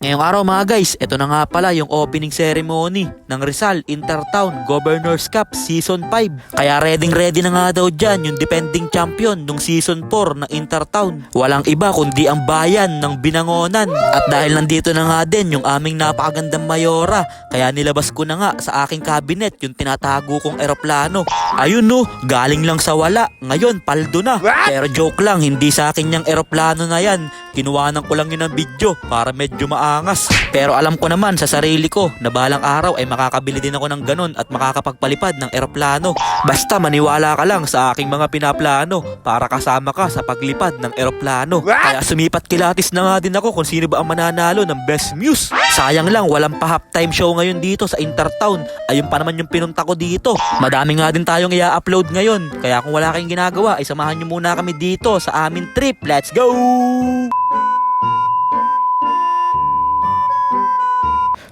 Ngayong araw mga guys, ito na nga pala yung opening ceremony ng Rizal Intertown Governors Cup Season 5. Kaya ready na nga daw dyan yung defending champion nung Season 4 na Intertown. Walang iba kundi ang bayan ng Binangonan. At dahil nandito na nga din yung aming napakagandang mayora, kaya nilabas ko na nga sa aking cabinet yung tinatago kong eroplano. Ayun no, galing lang sa wala, ngayon paldo na. Pero joke lang, hindi sa akin yung eroplano na yan. Kinuwanan ko lang yun ng video para medyo maangas. Pero alam ko naman sa sarili ko na balang araw ay makakabili din ako ng ganun at makakapagpalipad ng eroplano. Basta maniwala ka lang sa aking mga pinaplano para kasama ka sa paglipad ng eroplano. Kaya sumipat kilatis na nga din ako kung sino ba ang mananalo ng Best Muse. Sayang lang walang pa halftime show ngayon dito sa Intertown. Ayun pa naman yung pinunta ko dito. Madami nga din tayong i-upload ngayon. Kaya kung wala kayong ginagawa ay samahan nyo muna kami dito sa aming trip. Let's go!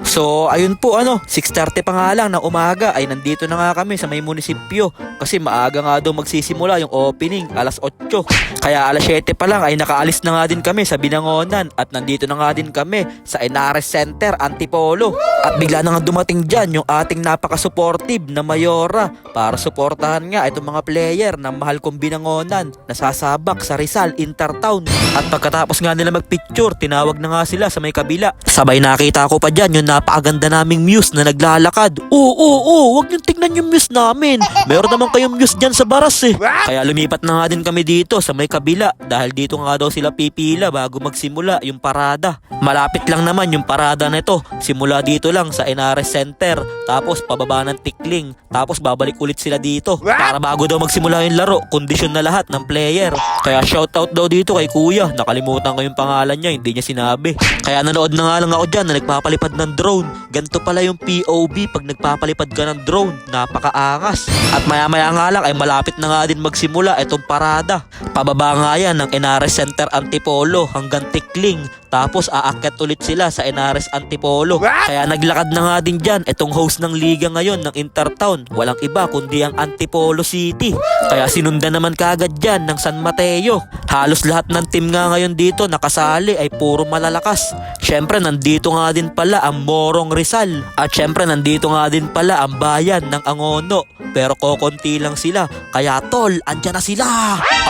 So ayun po 6:30 pa nga lang ng umaga ay nandito na nga kami sa may munisipyo kasi maaga nga daw magsisimula yung opening alas 8. Kaya alas 7 pa lang ay nakaalis na nga din kami sa Binangonan at nandito na nga din kami sa Henares Center, Antipolo. At bigla na nga dumating dyan yung ating napaka-supportive na mayora para suportahan nga itong mga player ng mahal kong Binangonan na sasabak sa Rizal Intertown. At pagkatapos nga nila magpicture, tinawag na nga sila sa may kabila. Sabay nakita ko pa dyan yung napakaganda naming muse na naglalakad. Oo, wag niyong tignan yung muse namin. Meron naman kayong muse dyan sa baras eh. Kaya lumipat na nga din kami dito sa may kabila dahil dito nga daw sila pipila bago magsimula yung parada. Malapit lang naman yung parada na ito. Simula dito lang sa Henares Center, tapos pababa ng Tikling, tapos babalik ulit sila dito para bago daw magsimula yung laro, kondisyon na lahat ng player. Kaya shoutout daw dito kay kuya. Nakalimutan ko yung pangalan niya, hindi niya sinabi. Kaya nanood na nga lang ako dyan na nagpapalipad ng drone. Ganito pala yung POV pag nagpapalipad ka ng drone. Napakaangas. At maya nga lang ay malapit na nga din magsimula itong parada. Pababa nga yan ng Henares Center Antipolo hanggang Tikling. Tapos aakyat ulit sila sa Henares Antipolo. Kaya naglakad na nga din dyan itong host ng liga ngayon ng Intertown. Walang iba kundi ang Antipolo City. Kaya sinundan naman kaagad dyan ng San Mateo. Halos lahat ng team nga ngayon dito nakasali ay puro malalakas. Syempre nandito nga din pala ang Morong Rizal. At syempre nandito nga din pala ang bayan ng Angono. Pero kokonti lang sila. Kaya tol, andyan na sila.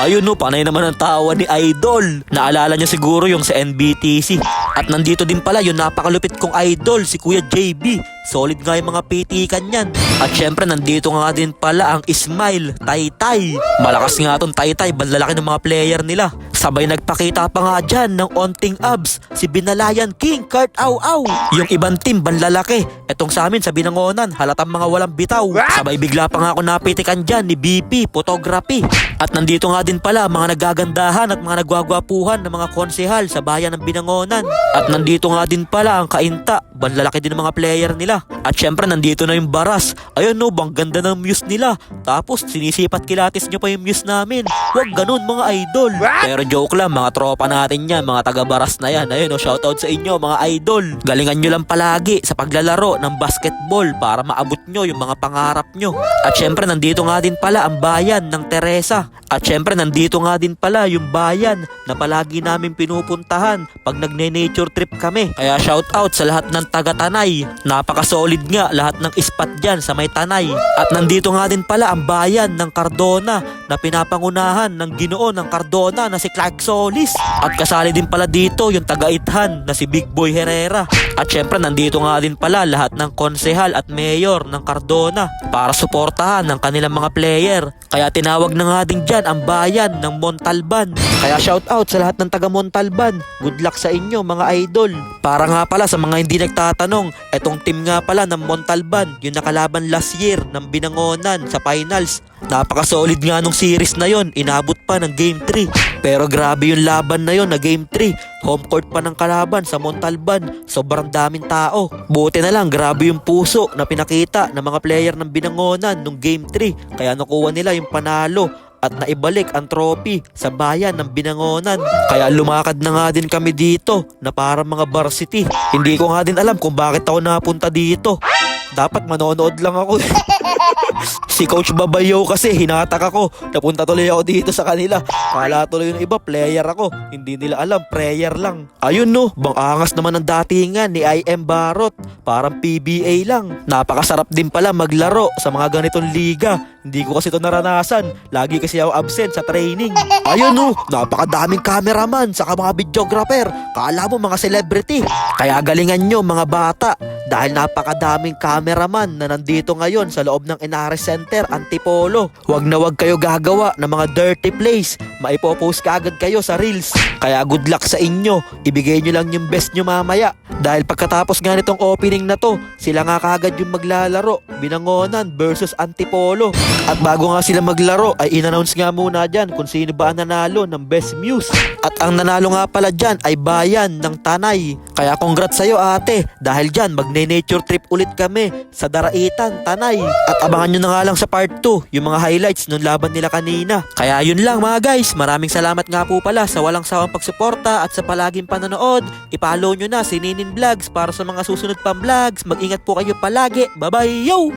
Ayun no, panay naman ang tawa ni Idol. Naalala niya siguro yung sa NBTC. At nandito din pala yung napakalupit kong idol, si Kuya JB. Solid nga yung mga pitikan yan. At syempre nandito nga din pala ang Ismail Taytay. Malakas nga tong Taytay, banlalaki ng mga player nila. Sabay nagpakita pa nga dyan ng onting abs si Binalayan King Kurt Au. Yung ibang team banlalaki. Etong sa amin sa Binangonan, halatang mga walang bitaw. Sabay bigla pa nga ako napitikan dyan ni BP Photography. At nandito nga din pala mga nagagandahan at mga nagwagwapuhan ng mga konsehal sa bayan ng Binangonan. At nandito nga din pala ang Kainta, banlalaki din ng mga player nila. At syempre nandito na yung Baras. Ayun no, bang ganda ng muse nila. Tapos sinisipat kilatis nyo pa yung muse namin. Huwag ganun mga idol. Pero joke lang, mga tropa natin yan, mga taga-Baras na yan. Ayun no, shoutout sa inyo mga idol. Galingan nyo lang palagi sa paglalaro ng basketball para maabot nyo yung mga pangarap nyo. At syempre nandito nga din pala ang bayan ng Teresa. At syempre nandito nga din pala yung bayan na palagi namin pinupuntahan pag nagne-nature trip kami. Kaya shoutout sa lahat ng taga-Tanay. Napaka-solid nga lahat ng ispat dyan sa may Tanay. At nandito nga din pala ang bayan ng Cardona na pinapangunahan ng Ginoo ng Cardona na si Clark Solis. At kasali din pala dito yung taga-Ithan na si Big Boy Herrera. At syempre nandito nga din pala lahat ng konsehal at mayor ng Cardona para suportahan ng kanilang mga player. Kaya tinawag na nga din dyan ang bayan ng Montalban. Kaya shoutout sa lahat ng taga Montalban. Good luck sa inyo mga idol. Para nga pala sa mga hindi nagtatanong, etong team nga pala ng Montalban, yung nakalaban last year ng Binangonan sa finals. Napaka-solid nga nung series na yon, inabot pa ng Game 3. Pero grabe yung laban na yon na Game 3. Home court pa ng kalaban sa Montalban. Sobrang daming tao. Buti na lang, grabe yung puso na pinakita ng mga player ng Binangonan nung Game 3. Kaya nakuha nila yung panalo at naibalik ang trophy sa bayan ng Binangonan. Kaya lumakad na nga din kami dito na parang mga varsity. Hindi ko nga din alam kung bakit ako napunta dito. Dapat manonood lang ako. Si Coach Babayo kasi hinatak ako. Napunta tuloy ako dito sa kanila. Kala tuloy yung iba, player ako. Hindi nila alam, prayer lang. Ayun no, bang angas naman ng datingan ni I.M. Barot. Parang PBA lang. Napakasarap din pala maglaro sa mga ganitong liga. Hindi ko kasi ito naranasan. Lagi kasi ako absent sa training. Ayun no, napakadaming cameraman saka mga videographer. Kala mo mga celebrity. Kaya galingan nyo mga bata. Dahil napakadaming cameraman na nandito ngayon sa loob ng Inares Center, Antipolo. Huwag na huwag kayo gagawa ng mga dirty place. Maipopost ka agad kayo sa Reels. Kaya good luck sa inyo. Ibigay nyo lang yung best nyo mamaya. Dahil pagkatapos nga nitong opening na to, sila nga kaagad yung maglalaro. Binangonan versus Antipolo. At bago nga sila maglaro ay in-announce nga muna dyan kung sino ba ang nanalo ng Best Muse. At ang nanalo nga pala dyan ay Bayan ng Tanay. Kaya congrats sa'yo ate. Dahil dyan magne-nature trip ulit kami sa Daraitan, Tanay. At abangan nyo na nga lang sa part 2 yung mga highlights nung laban nila kanina. Kaya yun lang mga guys. Maraming salamat nga po pala sa walang sawang pagsuporta at sa palaging panonood. I-follow nyo na si Ninin Vlogs para sa mga susunod pang vlogs. Mag-ingat po kayo palagi. Bye bye yo!